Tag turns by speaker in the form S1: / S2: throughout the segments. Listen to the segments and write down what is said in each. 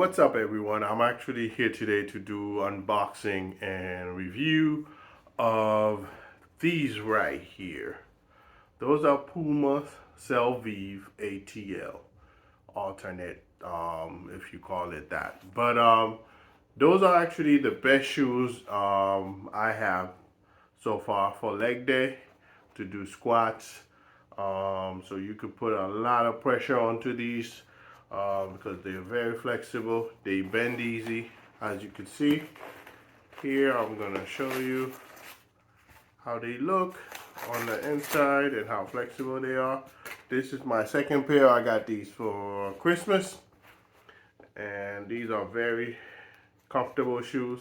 S1: What's up everyone? I'm actually here today to do unboxing and review of these right here. Those are Puma Cell Vive Atl alternate, if you call it that. But those are actually the best shoes I have so far for leg day to do squats. So you could put a lot of pressure onto these because they're very flexible. They bend easy, as you can see. Here I'm gonna show you how they look on the inside and how flexible they are. This is my second pair. I got these for Christmas, and these are very comfortable shoes,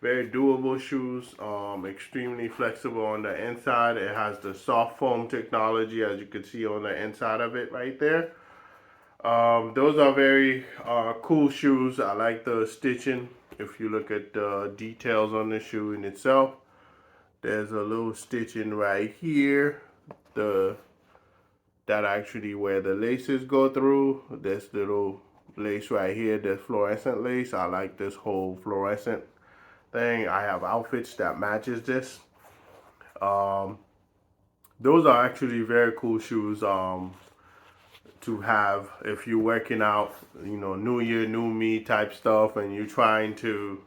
S1: very doable shoes, extremely flexible on the inside. It has the SoftFoam technology, as you can see on the inside of it right there. Those are very cool shoes. I like the stitching. If you look at the details on the shoe in itself, there's a little stitching right here, that actually where the laces go through. This little lace right here, this fluorescent lace. I like this whole fluorescent thing. I have outfits that matches this. Those are actually very cool shoes to have if you're working out, you know, new year, new me type stuff, and you're trying to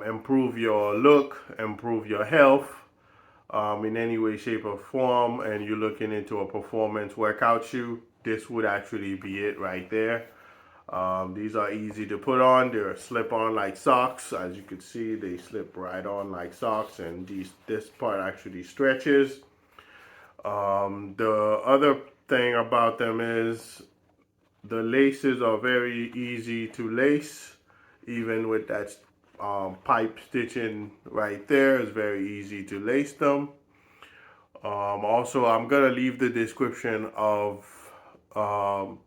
S1: improve your look, improve your health in any way, shape, or form, and you're looking into a performance workout shoe. This would actually be it right there. These are easy to put on. They're slip-on like socks. As you can see, they slip right on like socks, and this part actually stretches. The other thing about them is the laces are very easy to lace. Even with that pipe stitching right there, it's very easy to lace them. Also, I'm gonna leave the description of I'm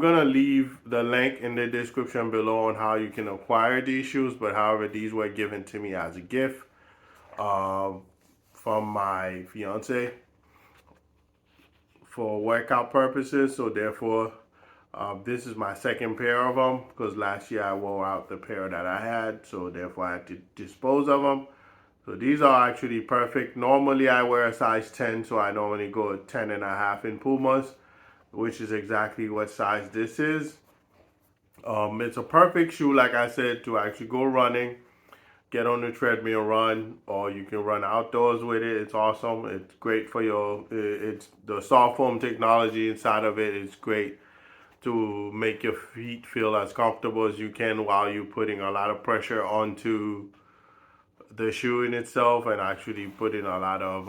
S1: gonna leave the link in the description below on how you can acquire these shoes. But however, these were given to me as a gift from my fiance for workout purposes. So therefore, this is my second pair of them, because last year I wore out the pair that I had. So therefore I had to dispose of them. So these are actually perfect. Normally I wear a size 10, so I normally go 10 and a half in Pumas, which is exactly what size this is. It's a perfect shoe, like I said, to actually go running, get on the treadmill, run, or you can run outdoors with it. It's awesome. It's great for it's the soft foam technology inside of it. It's great to make your feet feel as comfortable as you can while you're putting a lot of pressure onto the shoe in itself, and actually putting a lot of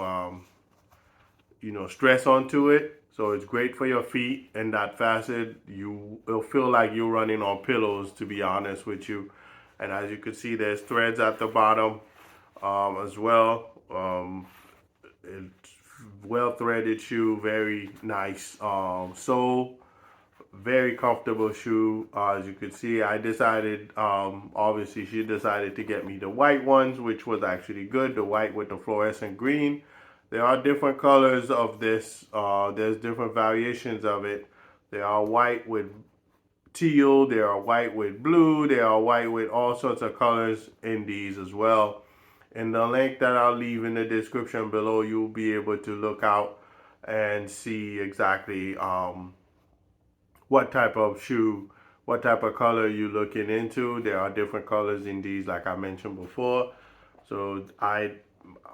S1: stress onto it. So it's great for your feet in that facet. It'll feel like you're running on pillows, to be honest with you. And as you can see, there's threads at the bottom as well. It's well threaded shoe, very nice sole, very comfortable shoe. As you can see, I decided, obviously she decided to get me the white ones, which was actually good, the white with the fluorescent green. There are different colors of this. There's different variations of it. There are white with teal, there are white with blue, there are white with all sorts of colors in these as well. In the link that I'll leave in the description below, you'll be able to look out and see exactly what type of shoe, what type of color you're looking into. There are different colors in these, like I mentioned before. So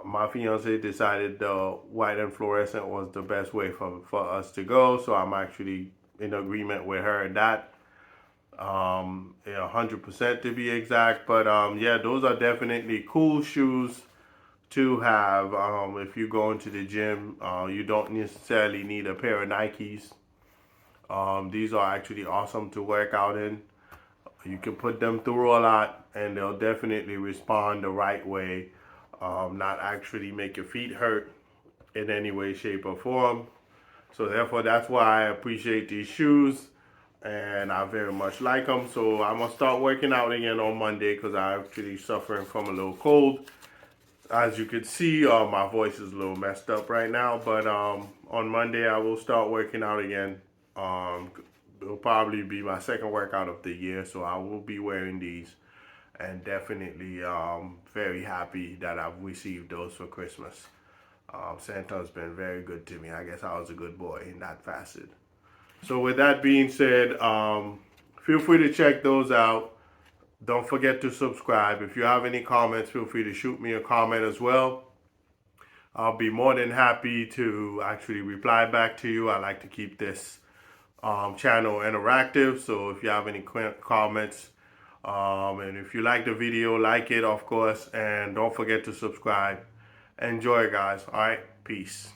S1: my fiance decided the white and fluorescent was the best way for us to go. So I'm actually in agreement with her in that. 100% to be exact. But yeah, those are definitely cool shoes to have if you go into the gym. You don't necessarily need a pair of Nikes. These are actually awesome to work out in. You can put them through a lot, and they'll definitely respond the right way. Not actually make your feet hurt in any way, shape, or form. So therefore, that's why I appreciate these shoes, and I very much like them. So I'm gonna start working out again on Monday, because I'm actually suffering from a little cold. As you can see, my voice is a little messed up right now, but on Monday I will start working out again. it'll probably be my second workout of the year, so I will be wearing these, and definitely very happy that I've received those for Christmas. Santa's been very good to me. I guess I was a good boy in that facet. So with that being said, feel free to check those out. Don't forget to subscribe. If you have any comments, feel free to shoot me a comment as well. I'll be more than happy to actually reply back to you. I like to keep this channel interactive. So if you have any comments, and if you like the video, like it, of course, and don't forget to subscribe. Enjoy, guys. All right, peace.